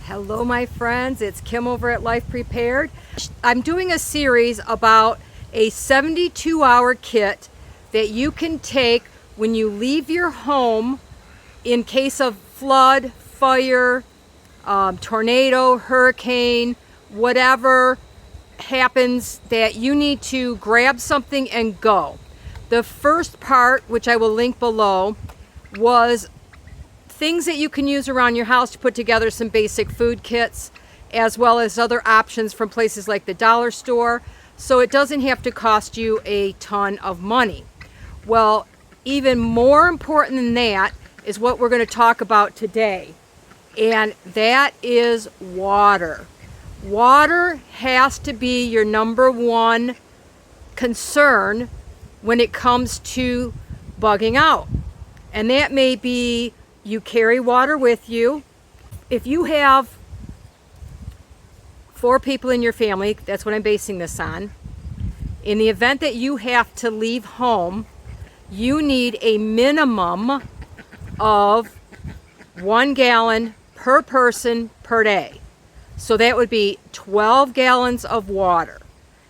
Hello my friends, it's Kim over at Life Prepared. I'm doing a series about a 72-hour kit that you can take when you leave your home in case of flood, fire, tornado, hurricane, whatever happens that you need to grab something and go. The first part, which I will link below, was things that you can use around your house to put together some basic food kits, as well as other options from places like the dollar store, so it doesn't have to cost you a ton of money. Well, even more important than that is what we're going to talk about today, and that is water. Water has to be your number one concern when it comes to bugging out, and that may be you carry water with you. If you have 4 people in your family, that's what I'm basing this on. In the event that you have to leave home, you need a minimum of 1 gallon per person per day. So that would be 12 gallons of water.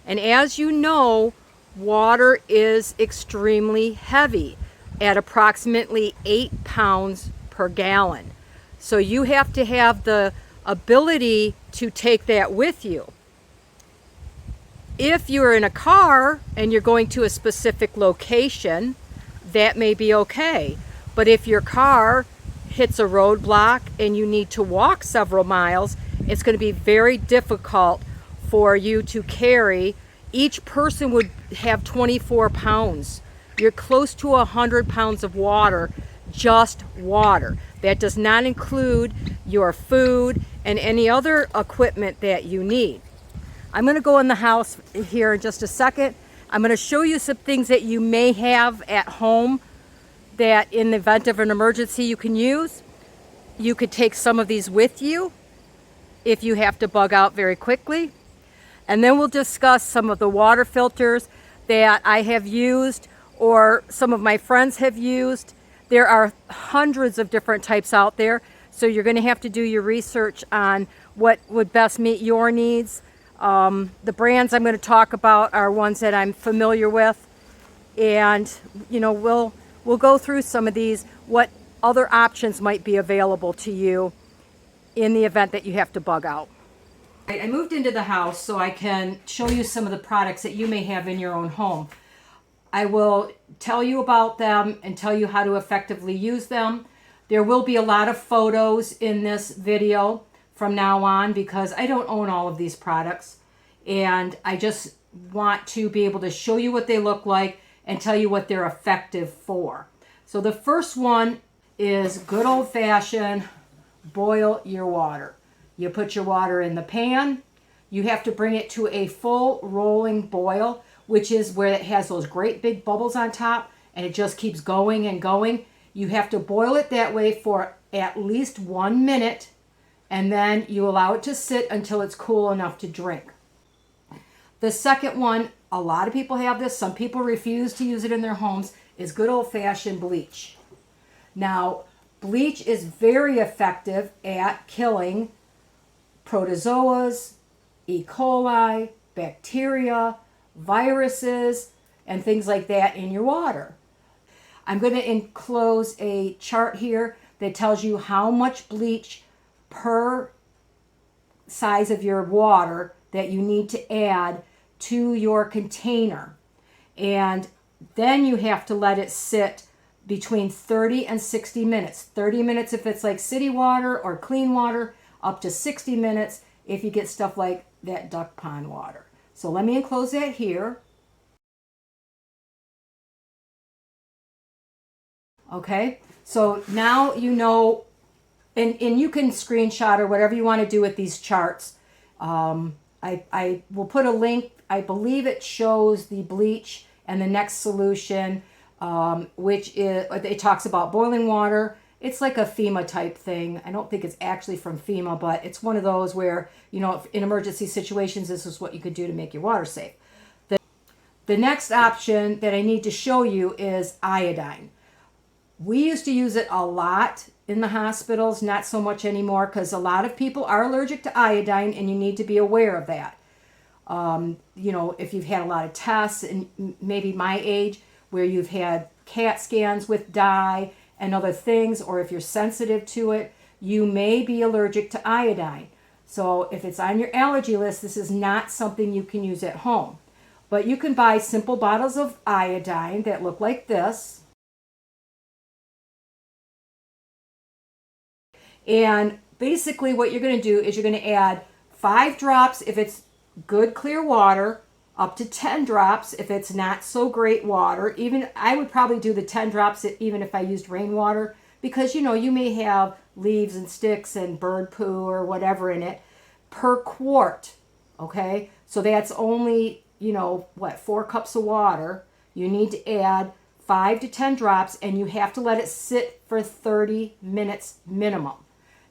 And as you know, water is extremely heavy at approximately 8 pounds per gallon. So you have to have the ability to take that with you. If you're in a car and you're going to a specific location, that may be okay. But if your car hits a roadblock and you need to walk several miles, it's going to be very difficult for you to carry. Each person would have 24 pounds. You're close to 100 pounds of water, just water. That does not include your food and any other equipment that you need. I'm going to go in the house here in just a second. I'm going to show you some things that you may have at home that in the event of an emergency you can use. You could take some of these with you if you have to bug out very quickly. And then we'll discuss some of the water filters that I have used or some of my friends have used. There are hundreds of different types out there, so you're going to have to do your research on what would best meet your needs. The brands I'm going to talk about are ones that I'm familiar with, and we'll go through some of these, what other options might be available to you in the event that you have to bug out. I moved into the house so I can show you some of the products that you may have in your own home. I will tell you about them and tell you how to effectively use them. There will be a lot of photos in this video from now on because I don't own all of these products, and I just want to be able to show you what they look like and tell you what they're effective for. So the first one is good old-fashioned boil your water. You put your water in the pan. You have to bring it to a full rolling boil, which is where it has those great big bubbles on top and it just keeps going and going. You have to boil it that way for at least 1 minute, and then you allow it to sit until it's cool enough to drink. The second one, a lot of people have this, some people refuse to use it in their homes, is good old-fashioned bleach. Now, bleach is very effective at killing protozoas, E. coli, bacteria, viruses, and things like that in your water. I'm going to enclose a chart here that tells you how much bleach per size of your water that you need to add to your container. And then you have to let it sit between 30 and 60 minutes. 30 minutes if it's like city water or clean water, up to 60 minutes if you get stuff like that duck pond water. So let me enclose that here. Okay, so now you know, and you can screenshot or whatever you want to do with these charts. I will put a link. I believe it shows the bleach and the next solution, which is, it talks about boiling water. It's like a FEMA type thing. I don't think it's actually from FEMA, but it's one of those where, in emergency situations, this is what you could do to make your water safe. The next option that I need to show you is iodine. We used to use it a lot in the hospitals, not so much anymore, because a lot of people are allergic to iodine, and you need to be aware of that. You know, if you've had a lot of tests, and maybe my age, where you've had CAT scans with dye and other things, or if you're sensitive to it, you may be allergic to iodine. So if it's on your allergy list, this is not something you can use at home. But you can buy simple bottles of iodine that look like this. And basically what you're going to do is you're going to add 5 drops if it's good clear water, up to 10 drops if it's not so great water. Even I would probably do the 10 drops even if I used rainwater, because you know you may have leaves and sticks and bird poo or whatever in it per quart. Okay, so that's only, you know, what, 4 cups of water. You need to add 5 to 10 drops, and you have to let it sit for 30 minutes minimum.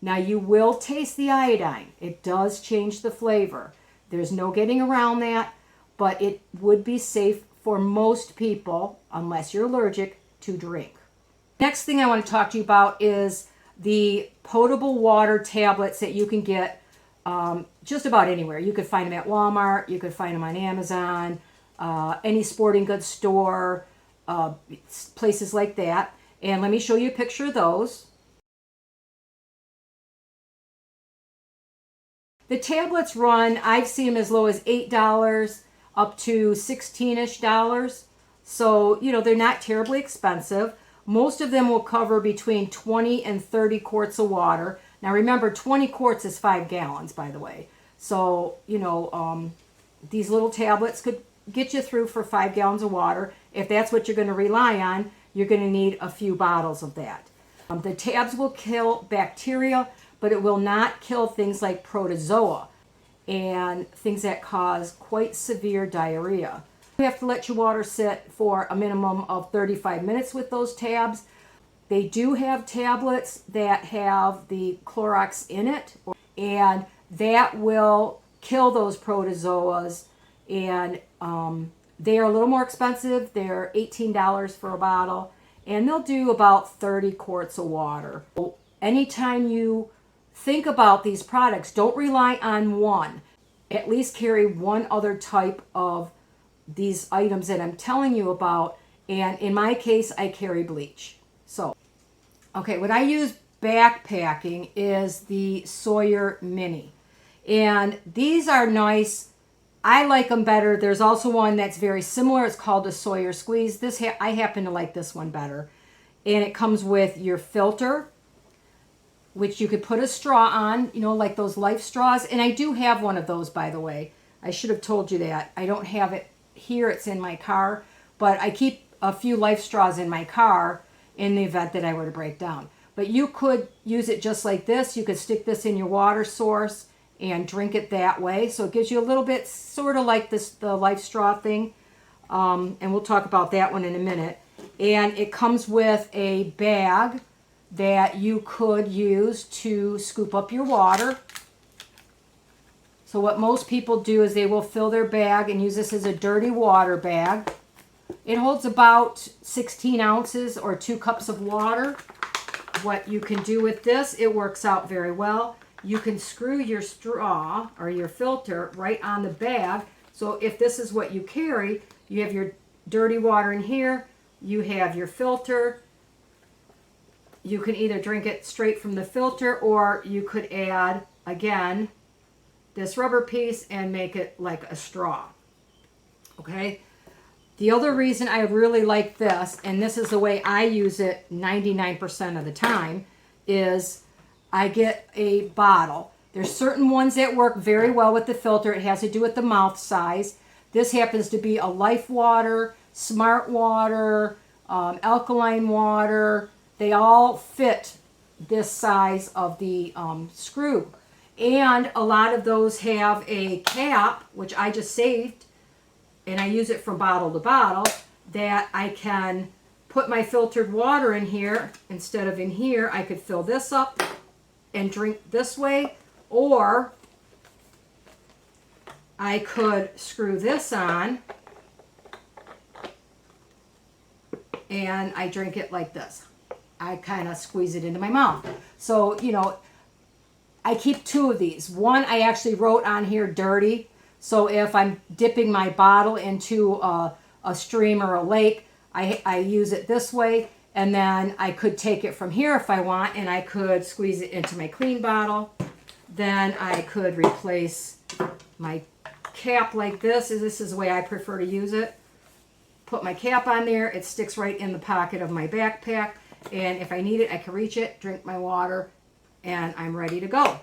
Now you will taste the iodine. It does change the flavor. There's no getting around that, but it would be safe for most people, unless you're allergic, to drink. Next thing I want to talk to you about is the potable water tablets that you can get just about anywhere. You could find them at Walmart, you could find them on Amazon, any sporting goods store, places like that. And let me show you a picture of those. The tablets run, I've seen them as low as $8 up to $16-ish. So, you know, they're not terribly expensive. Most of them will cover between 20 and 30 quarts of water. Now remember, 20 quarts is 5 gallons, by the way. So, you know, these little tablets could get you through for 5 gallons of water. If that's what you're going to rely on, you're going to need a few bottles of that. The tabs will kill bacteria, but it will not kill things like protozoa and things that cause quite severe diarrhea. You have to let your water sit for a minimum of 35 minutes with those tabs. They do have tablets that have the Clorox in it, and that will kill those protozoas. And they are a little more expensive. They're $18 for a bottle, and they'll do about 30 quarts of water. Anytime you think about these products, don't rely on one. At least carry one other type of these items that I'm telling you about. And in my case, I carry bleach. So, okay, what I use backpacking is the Sawyer Mini. And these are nice. I like them better. There's also one that's very similar. It's called the Sawyer Squeeze. I happen to like this one better. And it comes with your filter, which you could put a straw on, you know, like those life straws. And I do have one of those, by the way. I should have told you that. I don't have it here. It's in my car. But I keep a few life straws in my car in the event that I were to break down. But you could use it just like this. You could stick this in your water source and drink it that way. So it gives you a little bit sort of like this, the life straw thing. And we'll talk about that one in a minute. And it comes with a bag that you could use to scoop up your water. So what most people do is they will fill their bag and use this as a dirty water bag. It holds about 16 ounces or 2 cups of water. What you can do with this, it works out very well. You can screw your straw or your filter right on the bag. So if this is what you carry, you have your dirty water in here, you have your filter. You can either drink it straight from the filter, or you could add, again, this rubber piece and make it like a straw. Okay? The other reason I really like this, and this is the way I use it 99% of the time, is I get a bottle. There's certain ones that work very well with the filter. It has to do with the mouth size. This happens to be a Life Water, Smart Water, Alkaline Water. They all fit this size of the screw. And a lot of those have a cap, which I just saved, and I use it from bottle to bottle, that I can put my filtered water in here. Instead of in here, I could fill this up and drink this way, or I could screw this on and I drink it like this. I kind of squeeze it into my mouth. So, you know, I keep 2 of these. One I actually wrote on here dirty. So if I'm dipping my bottle into a stream or a lake, I use it this way. And then I could take it from here if I want, and I could squeeze it into my clean bottle. Then I could replace my cap like this. This is the way I prefer to use it. Put my cap on there. It sticks right in the pocket of my backpack. And if I need it, I can reach it, drink my water, and I'm ready to go.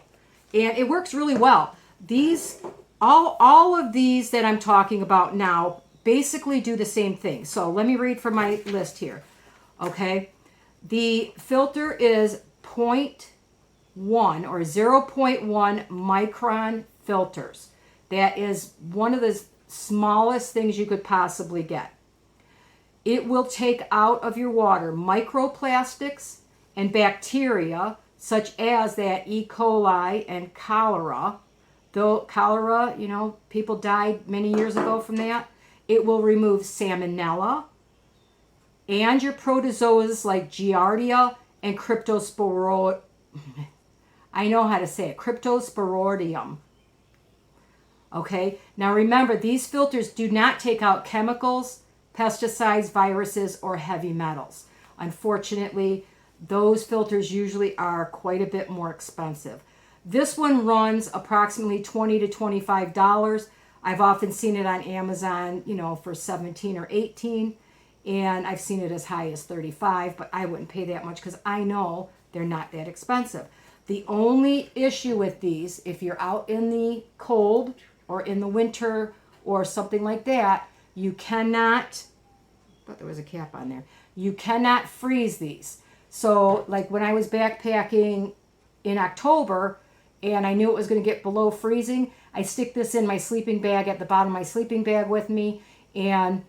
And it works really well. These, all of these that I'm talking about now basically do the same thing. So let me read from my list here. Okay. The filter is 0.1 or 0.1 micron filters. That is one of the smallest things you could possibly get. It will take out of your water microplastics and bacteria such as that E. coli and cholera. Though cholera, you know, people died many years ago from that. It will remove salmonella and your protozoas like Giardia and Cryptosporidium. I know how to say it, Cryptosporidium. Okay, now remember, these filters do not take out chemicals, pesticides, viruses, or heavy metals. Unfortunately, those filters usually are quite a bit more expensive. This one runs approximately $20 to $25. I've often seen it on Amazon, you know, for $17 or $18, and I've seen it as high as $35, but I wouldn't pay that much because I know they're not that expensive. The only issue with these, if you're out in the cold or in the winter or something like that, you cannot, but there was a cap on there, you cannot freeze these. So like when I was backpacking in October and I knew it was going to get below freezing, I stick this in my sleeping bag at the bottom of my sleeping bag with me and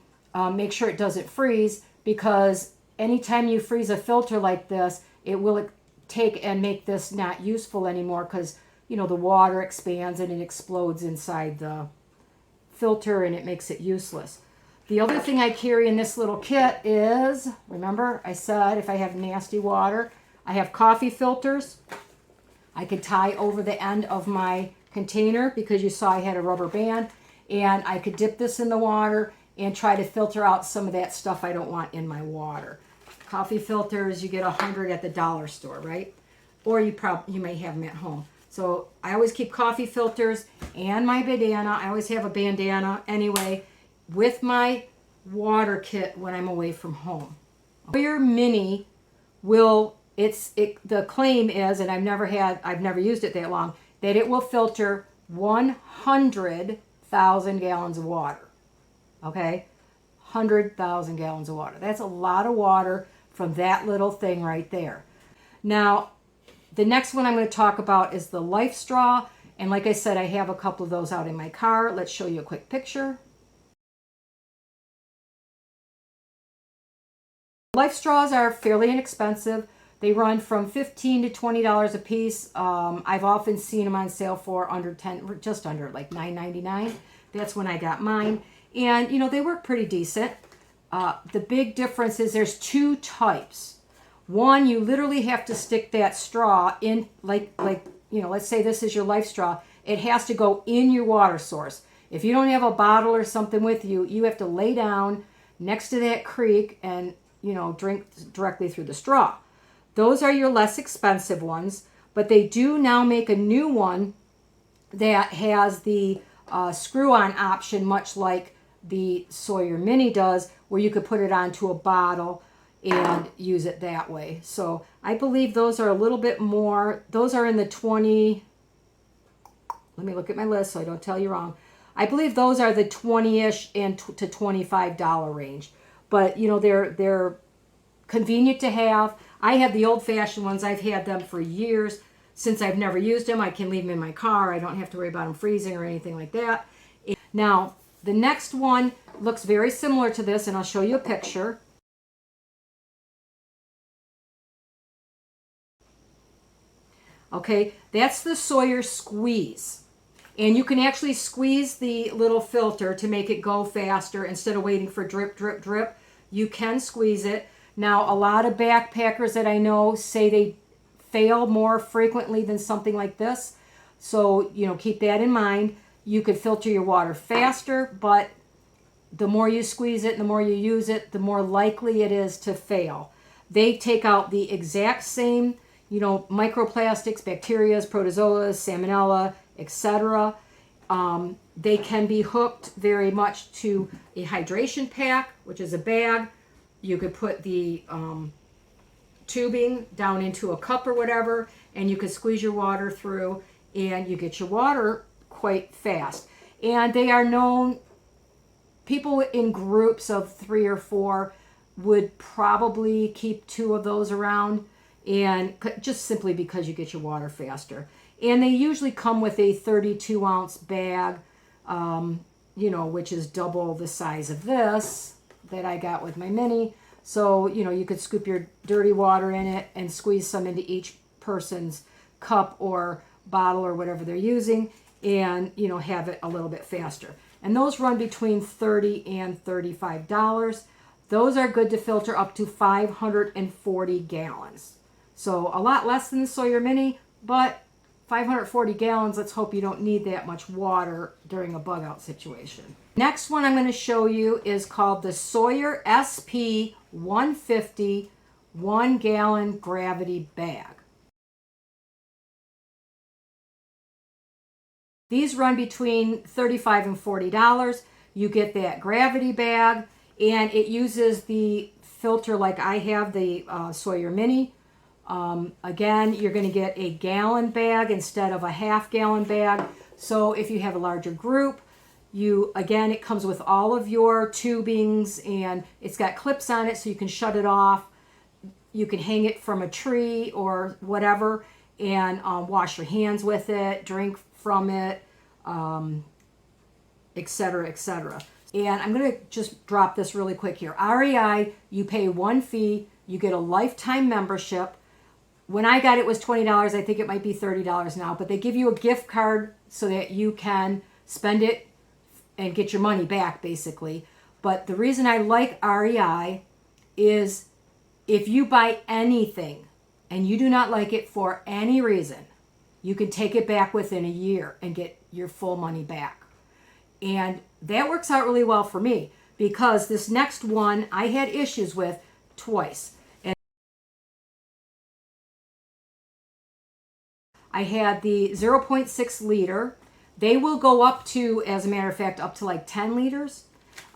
make sure it doesn't freeze, because anytime you freeze a filter like this, it will take and make this not useful anymore, because you know the water expands and it explodes inside the filter and it makes it useless. The other thing I carry in this little kit is, remember I said if I have nasty water, I have coffee filters. I could tie over the end of my container because you saw I had a rubber band, and I could dip this in the water and try to filter out some of that stuff I don't want in my water. Coffee filters, you get 100 at the dollar store, right? Or you may have them at home. So I always keep coffee filters and my bandana. I always have a bandana anyway with my water kit when I'm away from home. Sawyer Mini will, the claim is, and I've never used it that long, that it will filter 100,000 gallons of water. Okay? 100,000 gallons of water. That's a lot of water from that little thing right there. Now, the next one I'm going to talk about is the Life Straw. And like I said, I have a couple of those out in my car. Let's show you a quick picture. Life straws are fairly inexpensive. They run from $15 to $20 a piece. I've often seen them on sale for under 10, just under like $9.99. That's when I got mine. And, you know, they work pretty decent. The big difference is there's 2 types. One, you literally have to stick that straw in, like you know, let's say this is your Life Straw. It has to go in your water source. If you don't have a bottle or something with you, you have to lay down next to that creek and, you know, drink directly through the straw. Those are your less expensive ones, but they do now make a new one that has the screw-on option, much like the Sawyer Mini does, where you could put it onto a bottle and use it that way. So I believe those are a little bit more, those are in the 20, let me look at my list so I don't tell you wrong. I believe those are the 20-ish and to $25 range. But, you know, they're convenient to have. I have the old-fashioned ones. I've had them for years. Since I've never used them, I can leave them in my car. I don't have to worry about them freezing or anything like that. Now, the next one looks very similar to this, and I'll show you a picture. Okay, that's the Sawyer Squeeze. And you can actually squeeze the little filter to make it go faster instead of waiting for drip, drip, drip. You can squeeze it. Now, a lot of backpackers that I know say they fail more frequently than something like this. So, keep that in mind. You could filter your water faster, but the more you squeeze it and the more you use it, the more likely it is to fail. They take out the exact same, microplastics, bacteria, protozoas, salmonella, etc. They can be hooked very much to a hydration pack, which is a bag. You could put the tubing down into a cup or whatever, and you could squeeze your water through, and you get your water quite fast. And they are known, people in groups of 3 or 4 would probably keep 2 of those around, and just simply because you get your water faster. And they usually come with a 32-ounce bag, which is double the size of this that I got with my Mini. So, you could scoop your dirty water in it and squeeze some into each person's cup or bottle or whatever they're using, and, have it a little bit faster. And those run between $30 and $35. Those are good to filter up to 540 gallons. So a lot less than the Sawyer Mini, but 540 gallons, let's hope you don't need that much water during a bug out situation. Next one I'm going to show you is called the Sawyer SP 150 1-gallon gravity bag. These run between $35 and $40. You get that gravity bag, and it uses the filter like I have, the Sawyer Mini. Again, you're going to get a gallon bag instead of a half-gallon bag. So if you have a larger group, again, it comes with all of your tubings, and it's got clips on it so you can shut it off. You can hang it from a tree or whatever, and wash your hands with it, drink from it, etc., etc. And I'm going to just drop this really quick here. REI, you pay one fee, you get a lifetime membership. When I got it, it was $20. I think it might be $30 now, but they give you a gift card so that you can spend it and get your money back, basically. But the reason I like REI is if you buy anything and you do not like it for any reason, you can take it back within a year and get your full money back. And that works out really well for me, because this next one I had issues with twice. And I had the 0.6 liter. They will go up to, as a matter of fact, up to like 10 liters.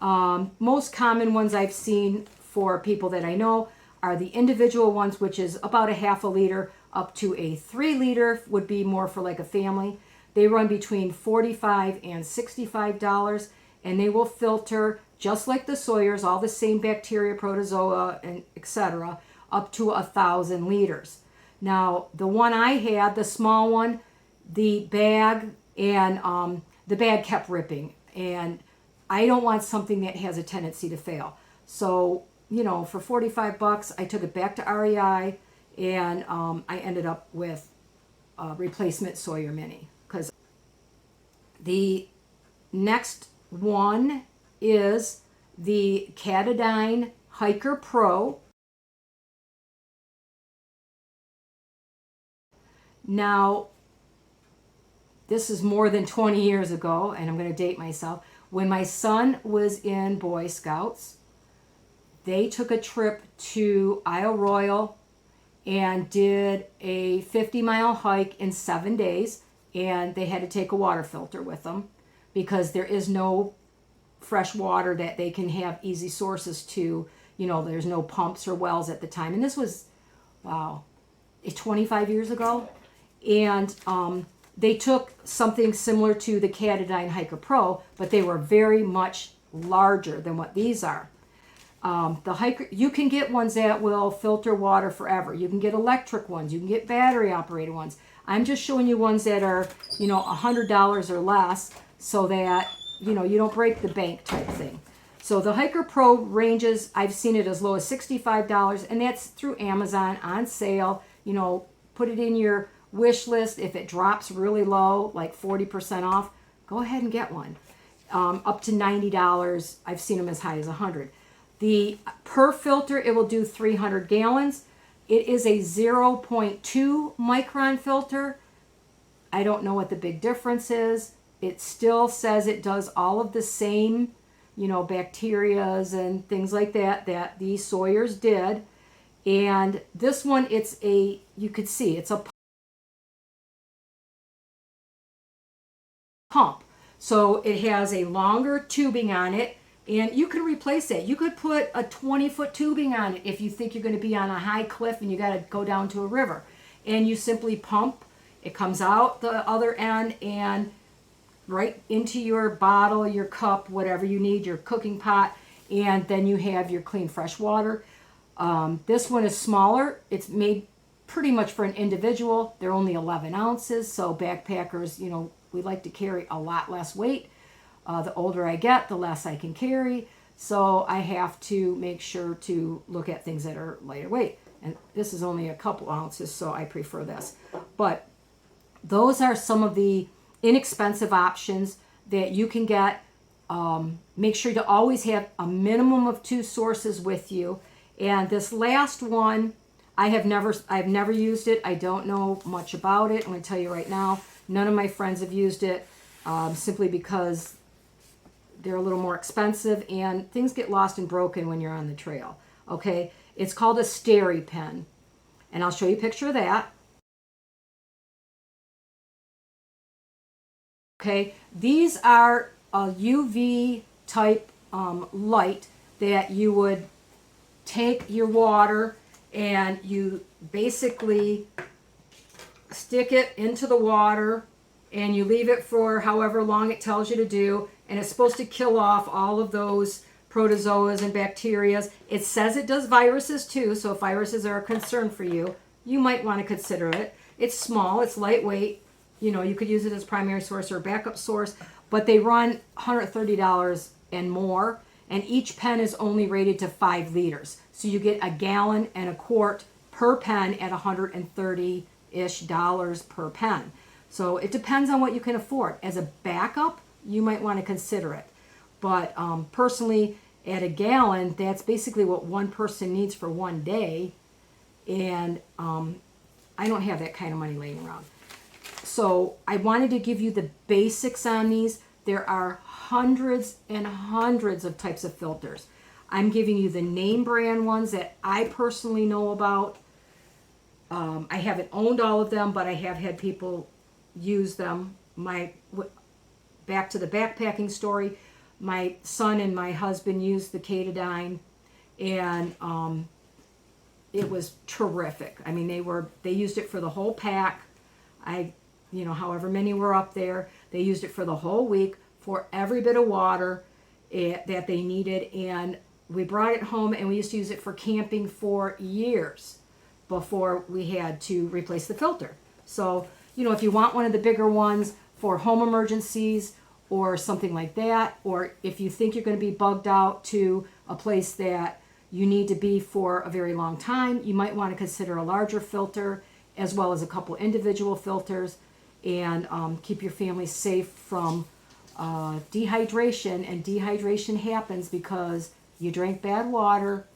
Most common ones I've seen for people that I know are the individual ones, which is about a half a liter, up to a 3 liter would be more for like a family. They run between $45 and $65, and they will filter just like the Sawyers, all the same bacteria, protozoa, and etc., up to 1,000 liters. Now, the one I had, the small one, the bag kept ripping, and I don't want something that has a tendency to fail. So, for $45, I took it back to REI, and I ended up with a replacement Sawyer Mini. Because the next one is the Catadine Hiker Pro. Now, this is more than 20 years ago, and I'm going to date myself. When my son was in Boy Scouts, they took a trip to Isle Royale and did a 50-mile hike in 7 days, and they had to take a water filter with them because there is no fresh water that they can have easy sources to. There's no pumps or wells at the time. And this was, 25 years ago. And they took something similar to the Catadine Hiker Pro, but they were very much larger than what these are. The hiker, you can get ones that will filter water forever. You can get electric ones. You can get battery operated ones. I'm just showing you ones that are, $100 or less, so that, you don't break the bank type thing. So the Hiker Pro ranges, I've seen it as low as $65, and that's through Amazon on sale. Put it in your wish list. If it drops really low, like 40% off, go ahead and get one. Up to $90. I've seen them as high as $100. The per filter, it will do 300 gallons. It is a 0.2 micron filter. I don't know what the big difference is. It still says it does all of the same, bacterias and things like that these Sawyers did. And this one, you could see, it's a pump. So it has a longer tubing on it, and you can replace that. You could put a 20-foot tubing on it if you think you're going to be on a high cliff and you got to go down to a river. And you simply pump. It comes out the other end and right into your bottle, your cup, whatever you need, your cooking pot, and then you have your clean, fresh water. This one is smaller. It's made pretty much for an individual. They're only 11 ounces, so backpackers, we like to carry a lot less weight. The older I get, the less I can carry, so I have to make sure to look at things that are lighter weight. And this is only a couple ounces, so I prefer this. But those are some of the inexpensive options that you can get. Make sure to always have a minimum of 2 sources with you. And this last one, I've never used it. I don't know much about it. I'm going to tell you right now, none of my friends have used it, simply because they're a little more expensive and things get lost and broken when you're on the trail. Okay, it's called a Starry Pen, and I'll show you a picture of that. Okay, these are a UV type light that you would take your water and you basically stick it into the water and you leave it for however long it tells you to do, and it's supposed to kill off all of those protozoas and bacteria. It says it does viruses too, so if viruses are a concern for you, you might want to consider it. It's small, it's lightweight. You could use it as primary source or a backup source, but they run $130 and more, and each pen is only rated to 5 liters. So you get a gallon and a quart per pen at $130-ish per pen. So it depends on what you can afford. As a backup, you might want to consider it. But personally, at a gallon, that's basically what one person needs for one day, and I don't have that kind of money laying around. So I wanted to give you the basics on these. There are hundreds and hundreds of types of filters. I'm giving you the name brand ones that I personally know about. I haven't owned all of them, but I have had people use them. Back to the backpacking story, my son and my husband used the Catadine, and it was terrific. I mean, they used it for the whole pack. However many were up there, they used it for the whole week for every bit of water that they needed. And we brought it home and we used to use it for camping for years before we had to replace the filter. So, if you want one of the bigger ones for home emergencies or something like that, or if you think you're going to be bugged out to a place that you need to be for a very long time, you might want to consider a larger filter as well as a couple individual filters, and keep your family safe from dehydration. And dehydration happens because you drink bad water,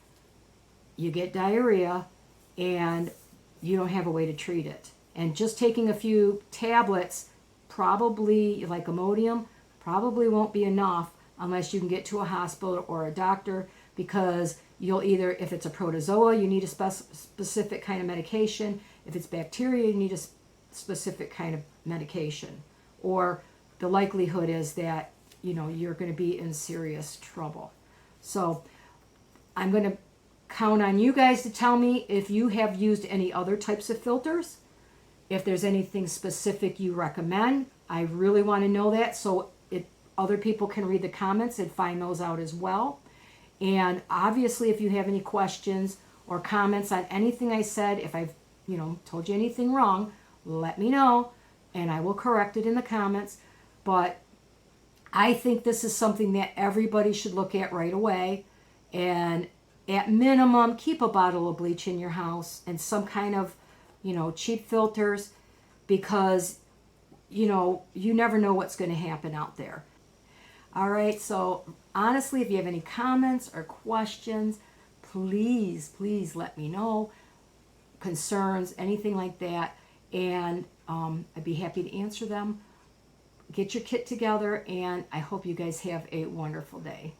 you get diarrhea, and you don't have a way to treat it. And just taking a few tablets, probably like Imodium, probably won't be enough unless you can get to a hospital or a doctor, because you'll either, if it's a protozoa, you need a specific kind of medication. If it's bacteria, you need a specific kind of medication. Or the likelihood is that, you're going to be in serious trouble. So I'm going to count on you guys to tell me if you have used any other types of filters. If there's anything specific you recommend, I really want to know that, so other people can read the comments and find those out as well. And obviously, if you have any questions or comments on anything I said, if I've told you anything wrong, let me know and I will correct it in the comments. But I think this is something that everybody should look at right away. And at minimum, keep a bottle of bleach in your house and some kind of cheap filters, because you never know what's going to happen out there. All right, so honestly, if you have any comments or questions, please, please let me know. Concerns, anything like that, and I'd be happy to answer them. Get your kit together, and I hope you guys have a wonderful day.